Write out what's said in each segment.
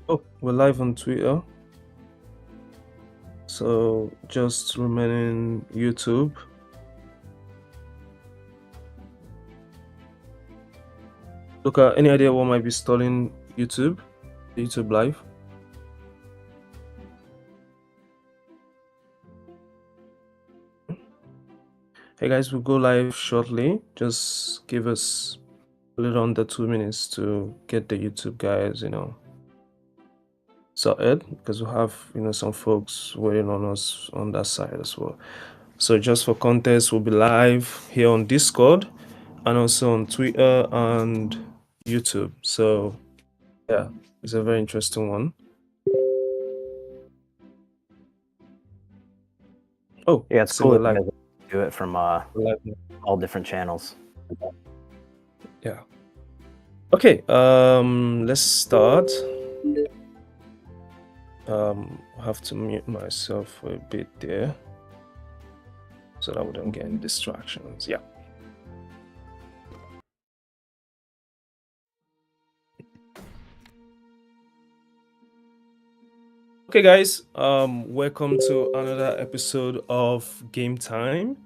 Oh, we're live on Twitter. So just remaining YouTube. Look, any idea what might be stalling YouTube Live? Hey guys, we'll go live shortly. Just give us a little under 2 minutes to get the YouTube guys, sorted, because we'll have, some folks waiting on us on that side as well. So just for context, we'll be live here on Discord and also on Twitter and YouTube. So yeah, it's a very interesting one. Oh, yeah, it's so cool we're to live. do it from all different channels. Yeah. Okay, let's start. I have to mute myself for a bit there so that we don't get any distractions. Yeah. Okay, guys, welcome to another episode of Game Time.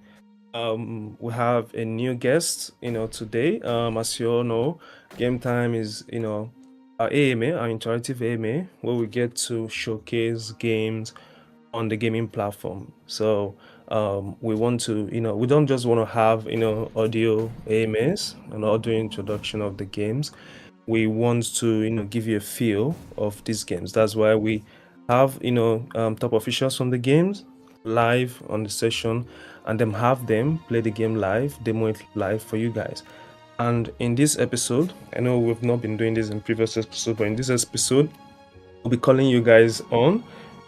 We have a new guest, today. As you all know, Game Time is, our AMA, our interactive AMA, where we get to showcase games on the gaming platform. So we want to, we don't just want to have, audio AMAs and audio introduction of the games. We want to, give you a feel of these games. That's why we have, top officials from the games live on the session and then have them play the game live, demo it live for you guys. And in this episode, I know we've not been doing this in previous episodes, but in this episode, we'll be calling you guys on,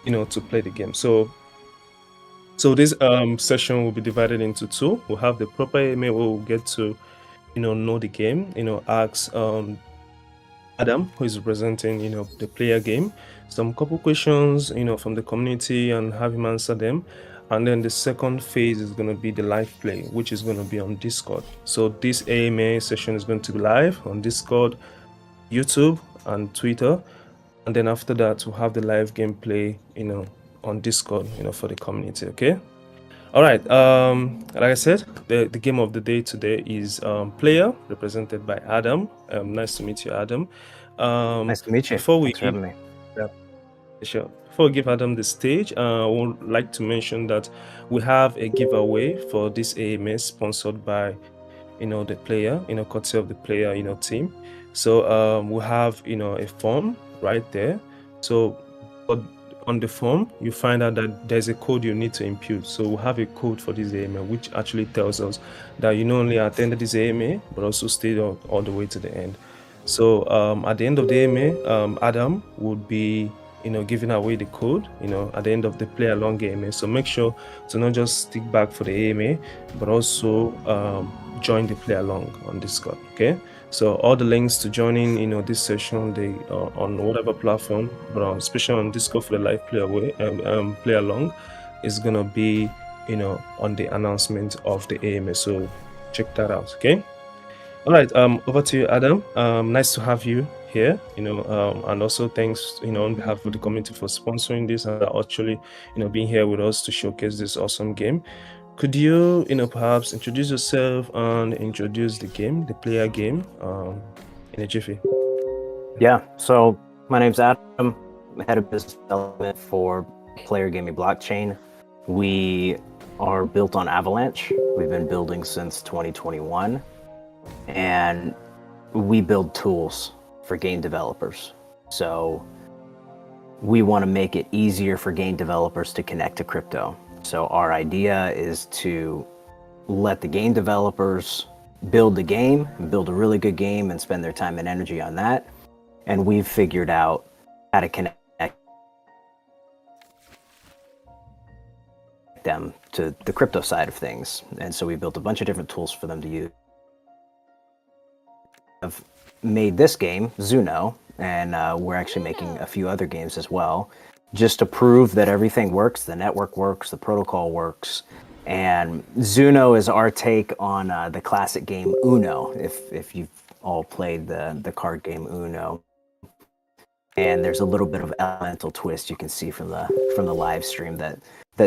to play the game. So this session will be divided into two. We'll have the proper AMA where we'll get to, know the game, ask Adam, who is representing, the player game, some couple questions, from the community and have him answer them. And then the second phase is going to be the live play, which is going to be on Discord. So this AMA session is going to be live on Discord, YouTube, and Twitter. And then after that, we'll have the live gameplay, on Discord, for the community. Okay. All right. Like I said, the game of the day today is PLYR, represented by Adam. Nice to meet you, Adam. Nice to meet you. Thanks for having me. Yeah, sure. Before we give Adam the stage, I would like to mention that we have a giveaway for this AMA sponsored by, the PLYR, courtesy of the PLYR, team. So we have, a form right there. So on the form, you find out that there's a code you need to input. So we'll have a code for this AMA, which actually tells us that you not only attended this AMA, but also stayed all the way to the end. So at the end of the AMA, Adam would be, giving away the code, at the end of the play along AMA. So make sure to not just stick back for the AMA, but also join the play along on Discord. Okay. So all the links to joining, this session, they on whatever platform, but especially on Discord for the live play along, is gonna be, on the announcement of the AMA. So check that out. Okay. All right. Over to you, Adam. Nice to have you here. And also thanks, on behalf of the community for sponsoring this and actually, being here with us to showcase this awesome game. Could you, perhaps introduce yourself and introduce the game, the PLYR game, in a jiffy? Yeah. So my name's Adam. I'm head of business development for PLYR Gaming Blockchain. We are built on Avalanche. We've been building since 2021, and we build tools for game developers. So we want to make it easier for game developers to connect to crypto. So our idea is to let the game developers build the game, build a really good game, and spend their time and energy on that. And we've figured out how to connect connect them to the crypto side of things. And so we built a bunch of different tools for them to use. I've made this game, Zuno, and we're actually making a few other games as well, just to prove that everything works, the network works, the protocol works. And Zuno is our take on the classic game Uno, if you've all played the card game Uno. And there's a little bit of elemental twist you can see from the live stream that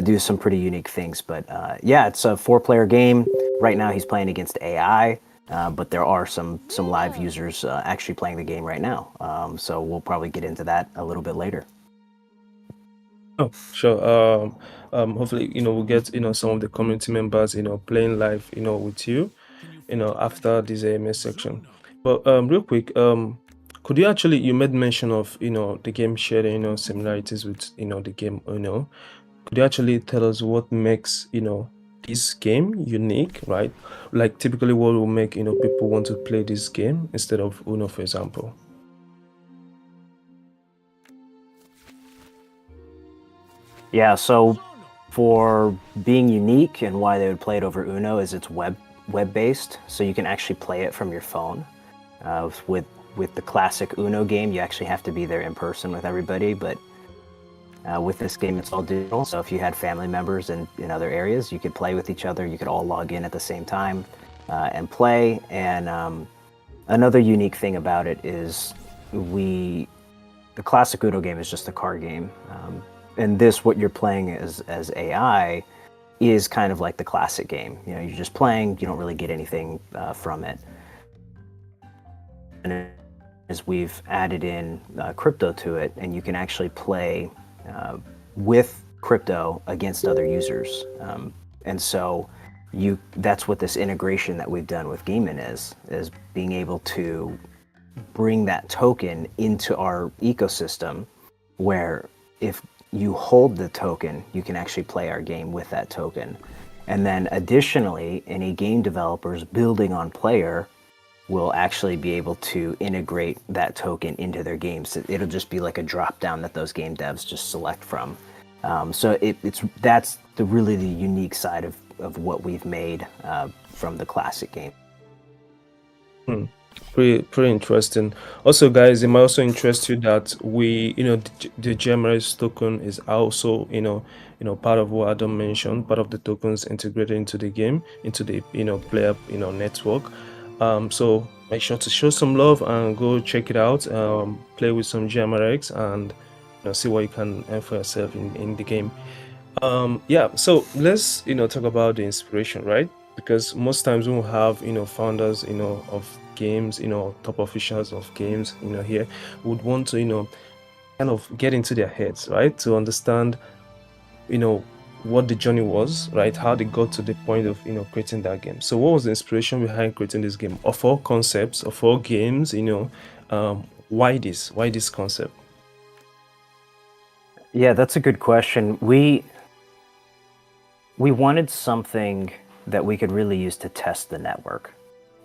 do some pretty unique things. But yeah, it's a 4-player game. Right now he's playing against AI, but there are some live users actually playing the game right now. So we'll probably get into that a little bit later. Oh, sure. Hopefully, we'll get, some of the community members, playing live, with you, after this AMS section. But real quick, could you actually, you made mention of, the game sharing, similarities with, the game, could you actually tell us what makes, this game unique, right? Like typically what will make, people want to play this game instead of Uno, for example? Yeah, so for being unique and why they would play it over Uno is it's web based, so you can actually play it from your phone. With the classic Uno game, you actually have to be there in person with everybody, but with this game, it's all digital. So if you had family members in other areas, you could play with each other. You could all log in at the same time and play. And another unique thing about it is the classic Uno game is just a card game. And this, what you're playing as AI, is kind of like the classic game. You're just playing. You don't really get anything from it. And as we've added in crypto to it, and you can actually play with crypto against other users. And so that's what this integration that we've done with Gaimin is being able to bring that token into our ecosystem, where if you hold the token, you can actually play our game with that token. And then additionally, any game developers building on PLYR will actually be able to integrate that token into their games. It'll just be like a drop down that those game devs just select from. So that's really the unique side of what we've made from the classic game. Pretty interesting. Also, guys, it might also interest you that the GMRS token is also part of what Adam mentioned, part of the tokens integrated into the game, into the PLYR network. So make sure to show some love and go check it out. Play with some GMRX and see what you can earn for yourself in the game. Yeah, so let's talk about the inspiration, right? Because most times we'll have founders of games, top officials of games here would want to kind of get into their heads, right, to understand what the journey was, right, how they got to the point of creating that game. So what was the inspiration behind creating this game, of all concepts, of all games? Why this concept? Yeah, that's a good question. We wanted something that we could really use to test the network.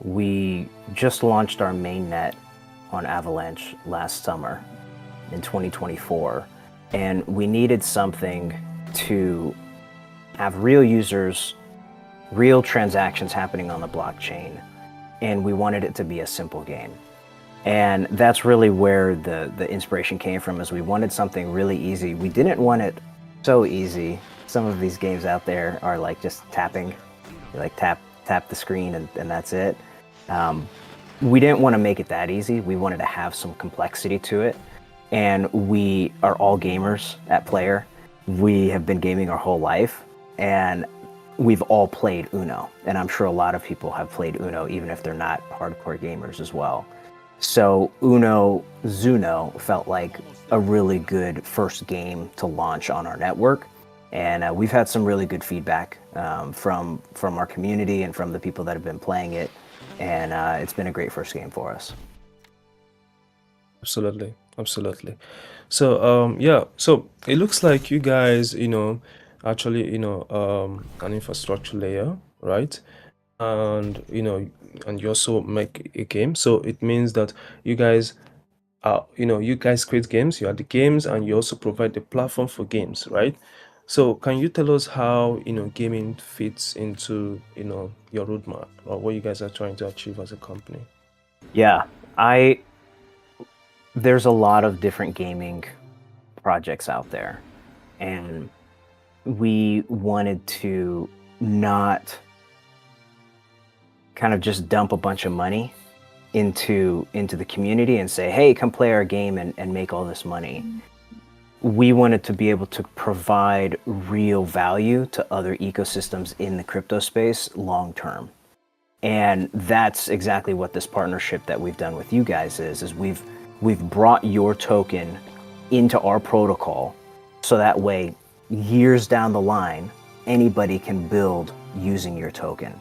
We just launched our main net on Avalanche last summer in 2024, and we needed something to have real users, real transactions happening on the blockchain, and we wanted it to be a simple game. And that's really where the inspiration came from, is we wanted something really easy. We didn't want it so easy. Some of these games out there are like just tapping, you like tap the screen and that's it. We didn't want to make it that easy. We wanted to have some complexity to it. And we are all gamers at PLYR. We have been gaming our whole life, and we've all played Uno. And I'm sure a lot of people have played Uno, even if they're not hardcore gamers as well. So Zuno felt like a really good first game to launch on our network. And we've had some really good feedback from our community and from the people that have been playing it. And it's been a great first game for us. Absolutely. So yeah, so it looks like you guys actually an infrastructure layer, right? And and you also make a game, so it means that you guys you guys create games, you are the games, and you also provide the platform for games, right? So can you tell us how, gaming fits into, your roadmap or what you guys are trying to achieve as a company? Yeah, I there's a lot of different gaming projects out there, and we wanted to not kind of just dump a bunch of money into the community and say, hey, come play our game and make all this money. We wanted to be able to provide real value to other ecosystems in the crypto space long term. And that's exactly what this partnership that we've done with you guys is we've brought your token into our protocol, so that way years down the line anybody can build using your token.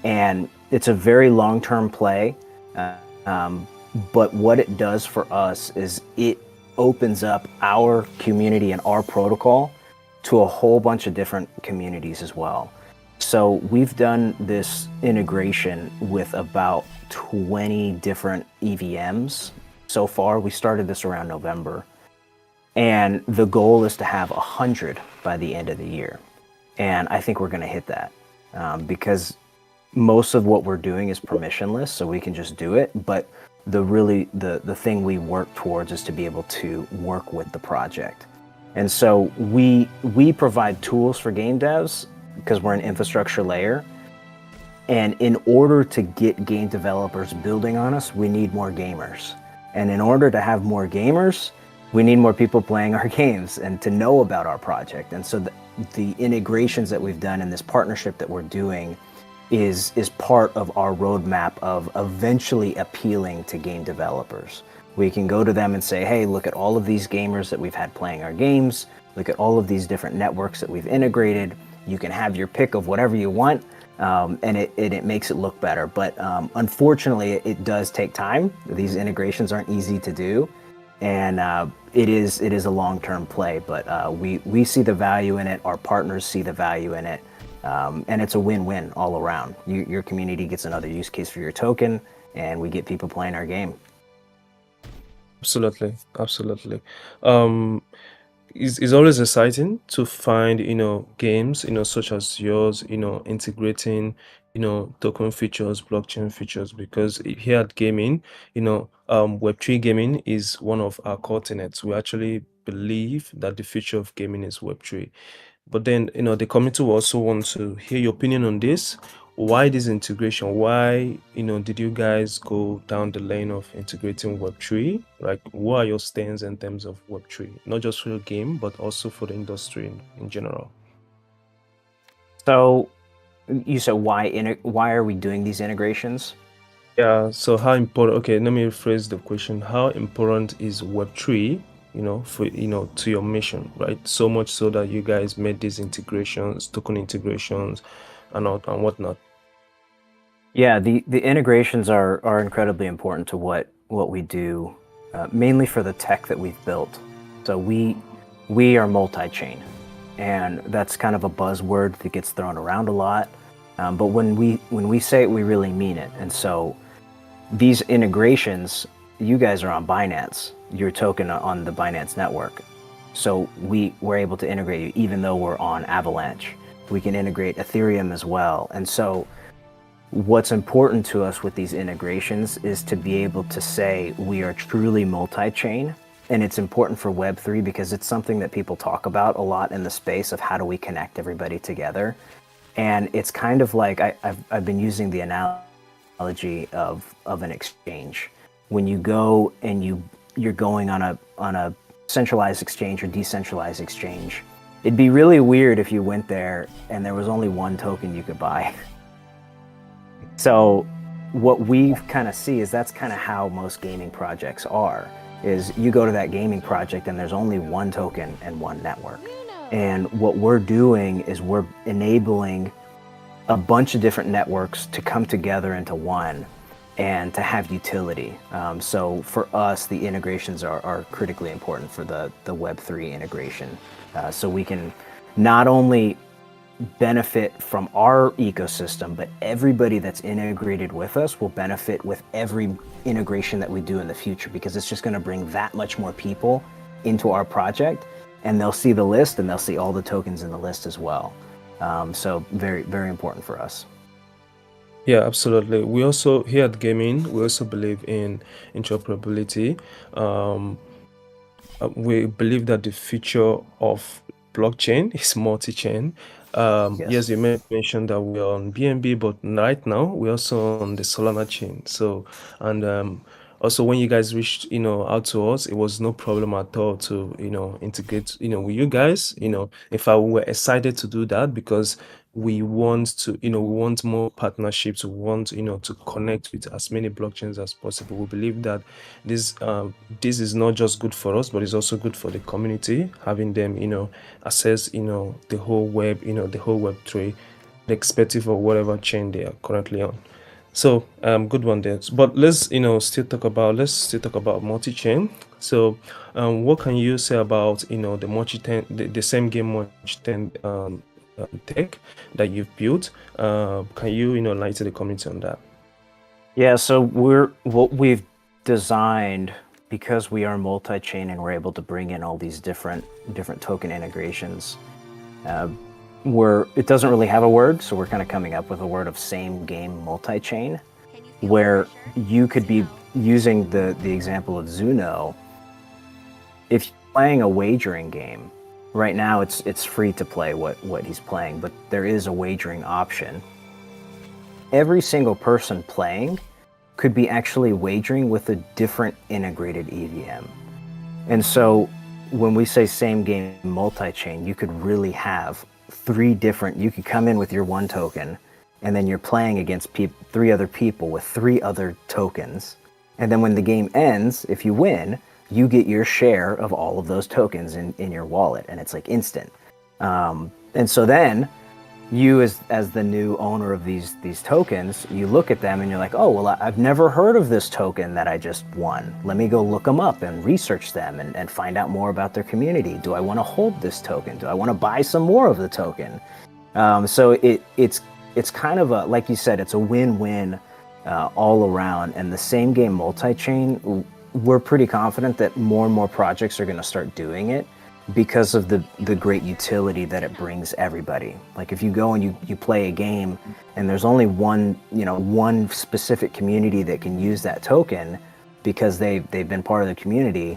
And it's a very long-term play. Uh, um, but what it does for us is it opens up our community and our protocol to a whole bunch of different communities as well. So we've done this integration with about 20 different EVMs so far. We started this around November, and the goal is to have 100 by the end of the year. And I think we're going to hit that, because most of what we're doing is permissionless, so we can just do it. But the thing we work towards is to be able to work with the project. And so we provide tools for game devs because we're an infrastructure layer. And in order to get game developers building on us, we need more gamers. And in order to have more gamers, we need more people playing our games and to know about our project. And so the integrations that we've done and this partnership that we're doing is part of our roadmap of eventually appealing to game developers. We can go to them and say, hey, look at all of these gamers that we've had playing our games. Look at all of these different networks that we've integrated. You can have your pick of whatever you want, and it makes it look better. But unfortunately, it does take time. These integrations aren't easy to do, and it is a long-term play. But we see the value in it. Our partners see the value in it. And it's a win-win all around. Your community gets another use case for your token, and we get people playing our game. Absolutely, absolutely. Um, it's always exciting to find, games, such as yours, integrating, token features, blockchain features, because here at gaming, Web3 gaming is one of our core tenets. We actually believe that the future of gaming is Web3. But then, the committee will also want to hear your opinion on this. Why this integration? Why, did you guys go down the lane of integrating Web3? Like, what are your stands in terms of Web3? Not just for your game, but also for the industry in general. So you said why are we doing these integrations? Yeah, so how important, okay, let me rephrase the question. How important is Web3, for, to your mission, right? So much so that you guys made these integrations, token integrations, and whatnot. Yeah, the integrations are incredibly important to what we do, mainly for the tech that we've built. So we are multi-chain, and that's kind of a buzzword that gets thrown around a lot. But when we say it, we really mean it. And so these integrations, you guys are on Binance, your token on the Binance network. So we're able to integrate you even though we're on Avalanche. We can integrate Ethereum as well. And so what's important to us with these integrations is to be able to say we are truly multi-chain. And it's important for Web3 because it's something that people talk about a lot in the space of how do we connect everybody together. And it's kind of like I've been using the analogy of an exchange. When you go and you're going on a centralized exchange or decentralized exchange, it'd be really weird if you went there and there was only one token you could buy. So what we kind of see is that's kind of how most gaming projects are, is you go to that gaming project and there's only one token and one network. And what we're doing is we're enabling a bunch of different networks to come together into one and to have utility. So for us, the integrations are critically important for the Web3 integration. So we can not only benefit from our ecosystem, but everybody that's integrated with us will benefit with every integration that we do in the future, because it's just going to bring that much more people into our project, and they'll see the list and they'll see all the tokens in the list as well. So very, very important for us. Yeah, absolutely. We also here at gaming, we also believe in interoperability. Um, we believe that the future of blockchain is multi-chain. Yes, Yes. you mentioned that we're on BNB, but right now we're also on the Solana chain. So, and also when you guys reached, out to us, it was no problem at all to, integrate, with you guys. In fact, we were excited to do that because we want to, we want more partnerships. We want, to connect with as many blockchains as possible. We believe that this this is not just good for us, but it's also good for the community, having them, access, the whole web, the whole web3, irrespective of whatever chain they are currently on. So good one there. But let's still talk about multi-chain. So what can you say about the multi-chain, the same game multi-chain tech that you've built? Can you enlighten the community on that? Yeah, so what we've designed, because we are multi-chain and we're able to bring in all these different token integrations. It doesn't really have a word, so we're kind of coming up with a word of same game multi-chain, where you could be using the example of Zuno. If you're playing a wagering game, right now it's free to play what he's playing, but there is a wagering option. Every single person playing could be actually wagering with a different integrated EVM. And so when we say same game multi-chain, you could really have you could come in with your one token, and then you're playing against three other people with three other tokens. And then when the game ends, if you win, you get your share of all of those tokens in your wallet, and it's like instant. And so then you as the new owner of these tokens, you look at them and you're like, oh, well, I've never heard of this token that I just won. Let me go look them up and research them and find out more about their community. Do I want to hold this token? Do I want to buy some more of the token? So it's kind of a, like you said, it's a win-win all around. And the same game multi-chain, we're pretty confident that more and more projects are going to start doing it, because of the great utility that it brings everybody. Like if you go and you play a game and there's only one specific community that can use that token because they've been part of the community,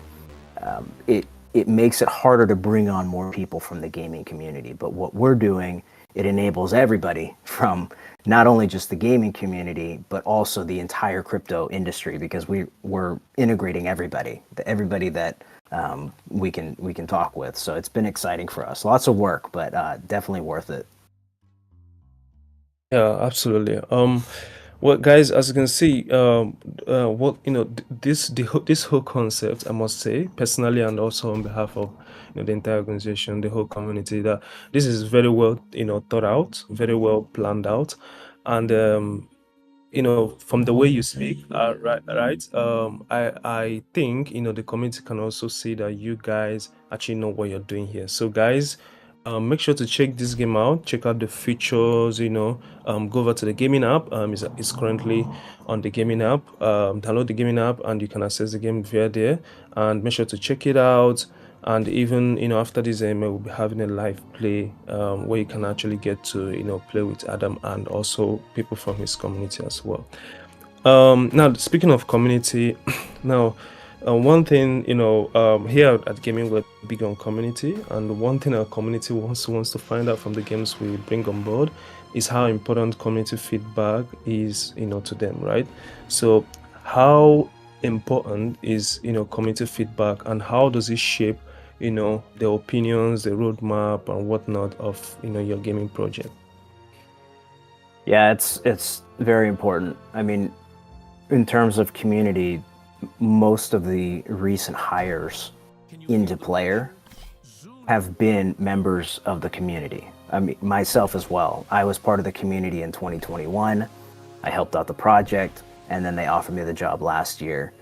it makes it harder to bring on more people from the gaming community. But what we're doing, it enables everybody from not only just the gaming community, but also the entire crypto industry, because we're integrating everybody that we can talk with. So it's been exciting for us. Lots of work, but definitely worth it. Yeah, absolutely. Well, guys, as you can see, what this whole concept, I must say, personally, and also on behalf of the entire organization, the whole community, that this is very well thought out, very well planned out, and from the way you speak, right, I think the community can also see that you guys actually know what you're doing here. So guys, make sure to check this game out, check out the features, go over to the gaming app. It's currently on the gaming app. Download the gaming app and you can access the game via there, and make sure to check it out. And even after this we'll be having a live play where you can actually get to play with Adam and also people from his community as well. Now speaking of community, now one thing here at gaming, we're big on community, and one thing our community wants to find out from the games we bring on board is how important community feedback is to them, right? So how important is community feedback, and how does it shape the opinions, the roadmap and whatnot of your gaming project? Yeah, it's very important. I mean, in terms of community, most of the recent hires into PLYR have been members of the community. I mean, myself as well. I was part of the community in 2021. I helped out the project, and then they offered me the job last year.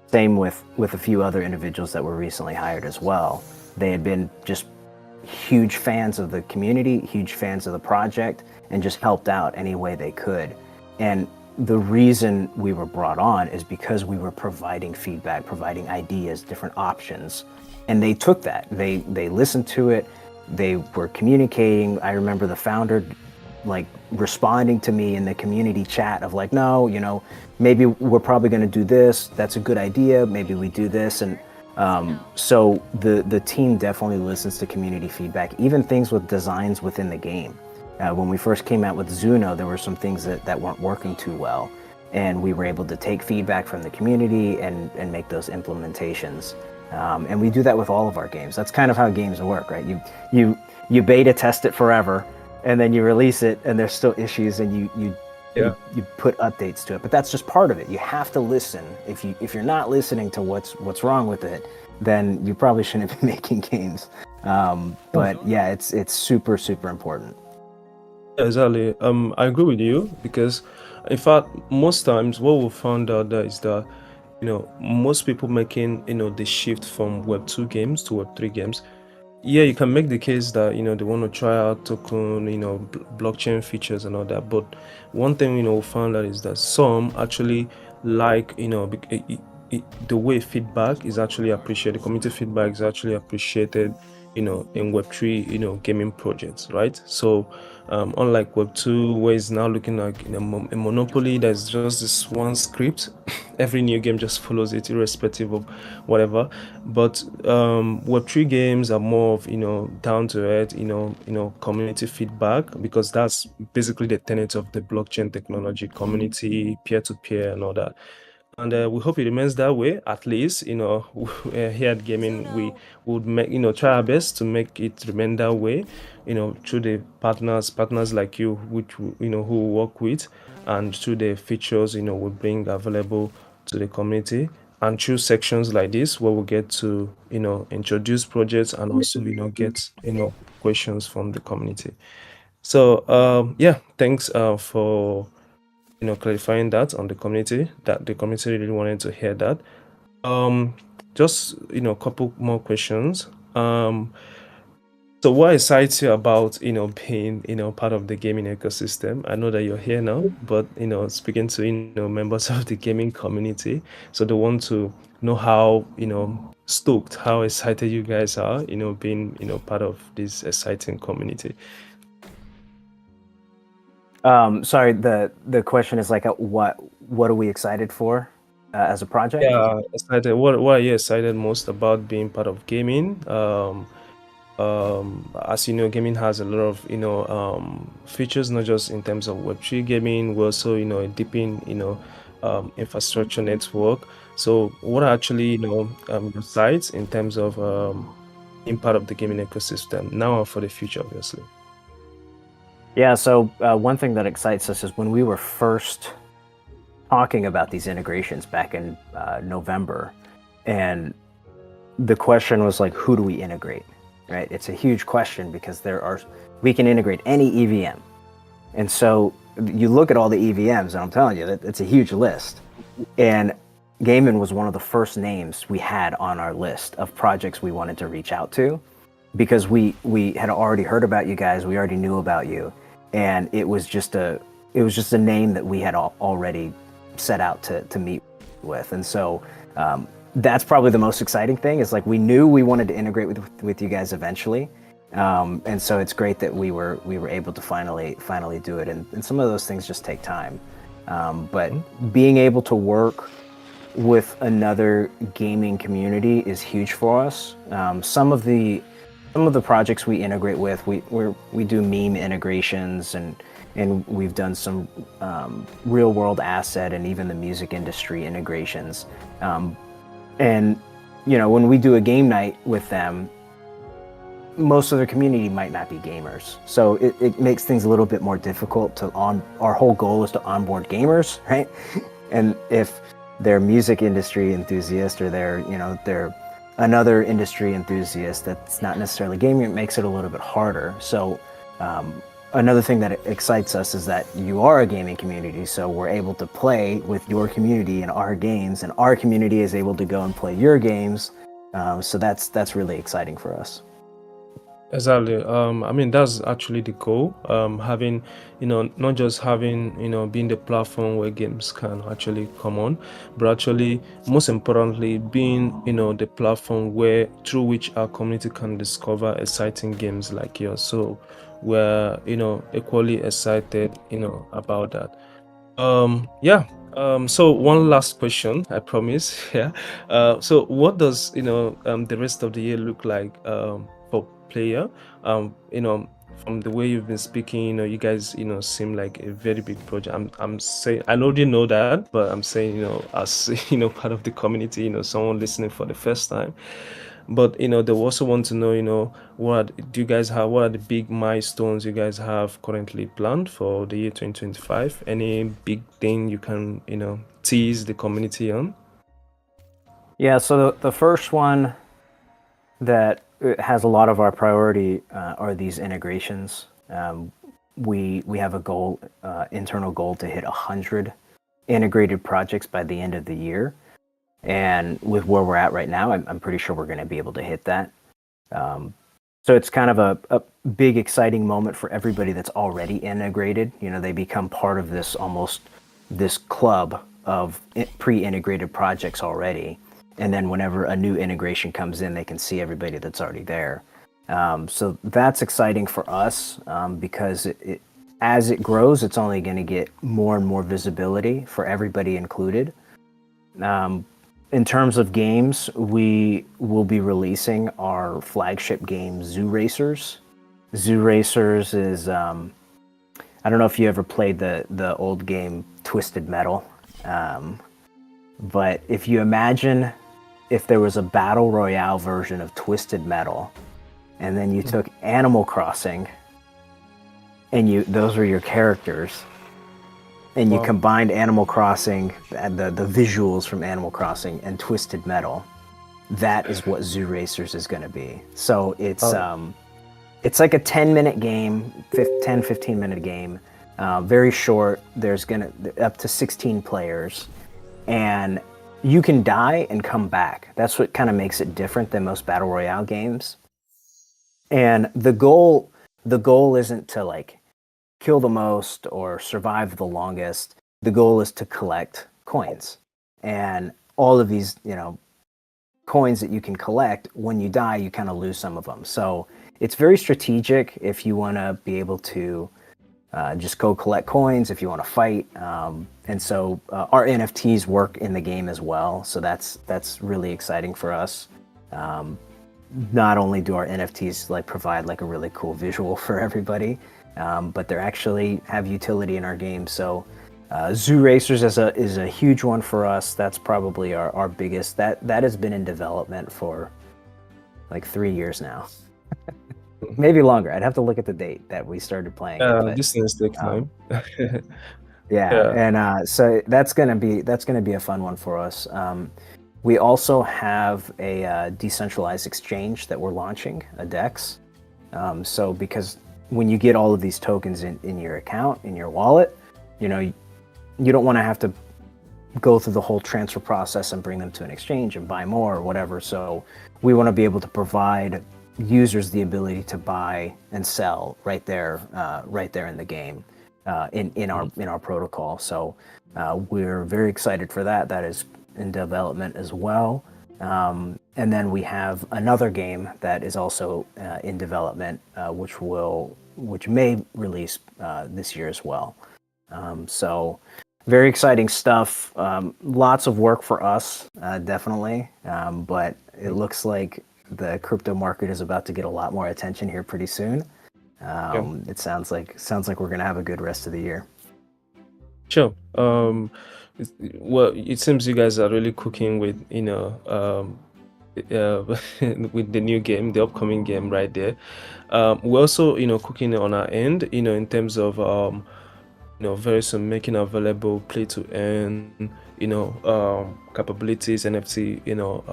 Same with a few other individuals that were recently hired as well. They had been just huge fans of the community, huge fans of the project, and just helped out any way they could. And the reason we were brought on is because we were providing feedback, providing ideas, different options, and they took that. They listened to it. They were communicating. I remember the founder like responding to me in the community chat of like, no, maybe we're probably going to do this. That's a good idea. Maybe we do this. And so the team definitely listens to community feedback, even things with designs within the game. When we first came out with Zuno, there were some things that weren't working too well. And we were able to take feedback from the community and make those implementations. And we do that with all of our games. That's kind of how games work, right? You beta test it forever, and then you release it, and there's still issues, and you put updates to it. But that's just part of it. You have to listen. If you're not listening to what's wrong with it, then you probably shouldn't be making games. But yeah, it's super, super important. Exactly. I agree with you because, in fact, most times what we found out that is that, most people making, the shift from Web 2 games to Web 3 games. Yeah, you can make the case that, they want to try out token, blockchain features and all that. But one thing, we found out is that some actually like, the way feedback is actually appreciated, the community feedback is actually appreciated, in Web 3, gaming projects, right? So, unlike Web 2, where it's now looking like a monopoly, there's just this one script. Every new game just follows it, irrespective of whatever. But Web 3 games are more of down to earth, community feedback, because that's basically the tenet of the blockchain technology, community, peer to peer, and all that. And we hope it remains that way. At least, here at Gaming, we would make, try our best to make it remain that way, through the partners like you, which who we work with, and through the features, we bring available to the community, and through sections like this where we get to, introduce projects and also, get, questions from the community. So, yeah, thanks for clarifying that on the community, that the community really wanted to hear that. Just a couple more questions. So what excites you about being part of the gaming ecosystem? I know that you're here now, but speaking to members of the gaming community, so they want to know how stoked, how excited you guys are, being part of this exciting community. Sorry, the question is like, what are we excited for as a project? Yeah, excited. What are you excited most about being part of gaming? As you know, gaming has a lot of features, not just in terms of Web 3 gaming. We're also a deeping infrastructure network. So, what are actually your sites in terms of being part of the gaming ecosystem now and for the future, obviously? Yeah, so one thing that excites us is when we were first talking about these integrations back in November, and the question was like, who do we integrate? Right? It's a huge question because we can integrate any EVM, and so you look at all the EVMs, and I'm telling you that it's a huge list. And Gaiman was one of the first names we had on our list of projects we wanted to reach out to, because we had already heard about you guys, we already knew about you, and it was just a name that we had already set out to meet with. And so that's probably the most exciting thing, is like we knew we wanted to integrate with you guys eventually, and so it's great that we were able to finally do it. And some of those things just take time, but being able to work with another gaming community is huge for us. Some of the projects we integrate with, we do meme integrations, and we've done some real world asset and even the music industry integrations. And when we do a game night with them, most of their community might not be gamers, so it makes things a little bit more difficult our whole goal is to onboard gamers, right? And if they're music industry enthusiasts, or they're another industry enthusiast that's not necessarily gaming, it makes it a little bit harder. So another thing that excites us is that you are a gaming community, so we're able to play with your community in our games, and our community is able to go and play your games. So that's really exciting for us. Exactly. I mean, that's actually the goal. Having, not just having, being the platform where games can actually come on, but actually, most importantly, being, the platform where through which our community can discover exciting games like yours. So we're, equally excited, about that. Yeah. So one last question, I promise. Yeah. So what does, the rest of the year look like for player? From the way you've been speaking, you guys, seem like a very big project. I'm saying I already know that, but I'm saying, as part of the community, someone listening for the first time. But they also want to know, do you guys have, what are the big milestones you guys have currently planned for the year 2025? Any big thing you can, tease the community on? Yeah, so the first one that has a lot of our priority are these integrations. We have a goal, internal goal, to hit 100 integrated projects by the end of the year. And with where we're at right now, I'm pretty sure we're going to be able to hit that. So it's kind of a big, exciting moment for everybody that's already integrated. They become part of this, almost this club of pre-integrated projects already. And then whenever a new integration comes in, they can see everybody that's already there. So that's exciting for us, because as it grows, it's only going to get more and more visibility for everybody included. In terms of games, we will be releasing our flagship game, Zoo Racers. Zoo Racers is, I don't know if you ever played the old game Twisted Metal, but if you imagine if there was a battle royale version of Twisted Metal, and then you took Animal Crossing, and those were your characters, and you Wow. combined Animal Crossing and the visuals from Animal Crossing and Twisted Metal, that is what Zoo Racers is going to be. So Uh, it's like a 10-minute game, 10-15-minute game, very short. There's gonna up to 16 players, and you can die and come back. That's what kind of makes it different than most battle royale games. And the goal isn't to like kill the most or survive the longest. The goal is to collect coins. And all of these, coins that you can collect, when you die, you kind of lose some of them. So it's very strategic if you want to be able to just go collect coins, if you want to fight. And so our NFTs work in the game as well. So that's really exciting for us. Not only do our NFTs like provide like a really cool visual for everybody, but they actually have utility in our game. So Zoo Racers is a huge one for us. That's probably our biggest. That has been in development for like 3 years now, maybe longer. I'd have to look at the date that we started playing it, but this things take um, time. yeah, Yeah. and so that's gonna be a fun one for us. We also have a decentralized exchange that we're launching, a DEX. So because when you get all of these tokens in your account, in your wallet, you don't want to have to go through the whole transfer process and bring them to an exchange and buy more or whatever. So we want to be able to provide users the ability to buy and sell right there in the game, in our protocol. So we're very excited for that. That is in development as well. And then we have another game that is also in development, which may release this year as well. So very exciting stuff. Lots of work for us, definitely. But it looks like the crypto market is about to get a lot more attention here pretty soon. Yeah. It sounds like we're gonna have a good rest of the year. Sure. Well, it seems you guys are really cooking with, uh, with the new game, the upcoming game right there. We're also, cooking on our end, in terms of, very soon making available play to earn, capabilities, NFT,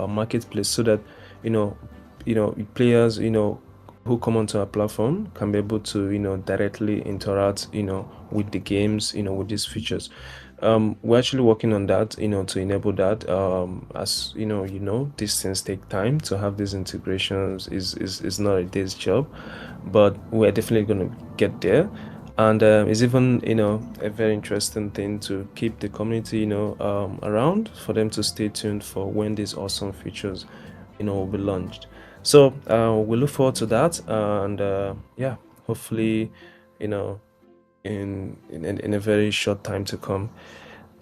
marketplace, so that, you know, players, who come onto our platform can be able to, directly interact, with the games, with these features. We're actually working on that, to enable that. As these things take time to have these integrations is not a day's job, but we're definitely going to get there. And it's even, a very interesting thing to keep the community, around for them to stay tuned for when these awesome features, will be launched. So we look forward to that, and yeah, hopefully, you know, in a very short time to come.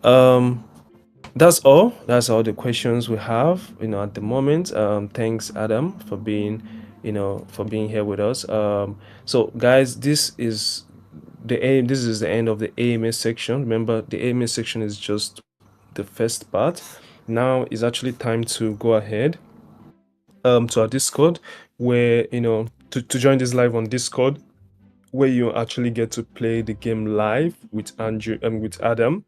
Um, that's all. That's all the questions we have, at the moment. Thanks, Adam, for being here with us. So guys, this is the end of the AMA section. Remember, the AMA section is just the first part. Now is actually time to go ahead to our Discord, where to join this live on Discord, where you actually get to play the game live with Andrew and with Adam,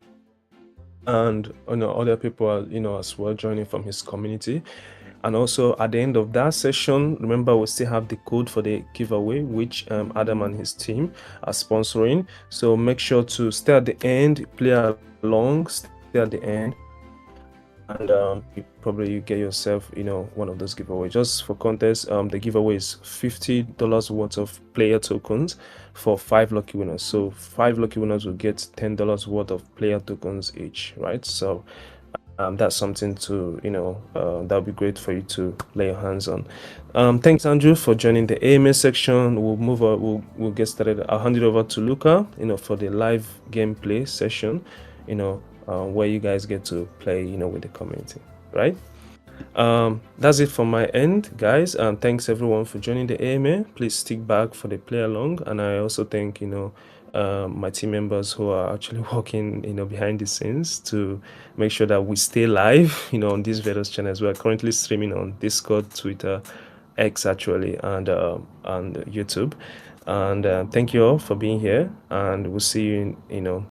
and other people are as well joining from his community. And also at the end of that session, remember, we still have the code for the giveaway, which Adam and his team are sponsoring. So make sure to stay at the end, play along, stay at the end, and you get yourself one of those giveaways. Just for contest, the giveaway is $50 worth of player tokens for 5 lucky winners. So 5 lucky winners will get $10 worth of player tokens each, right? So that's something to that'll be great for you to lay your hands on. Thanks, Andrew, for joining the AMA section. We'll move on. We'll get started. I'll hand it over to Luca, for the live gameplay session, where you guys get to play, with the community, right? That's it from my end, guys. Thanks everyone for joining the AMA. Please stick back for the play along, and I also thank my team members who are actually working behind the scenes to make sure that we stay live on these various channels. We are currently streaming on Discord, Twitter, X actually, and YouTube. And thank you all for being here, and we'll see you in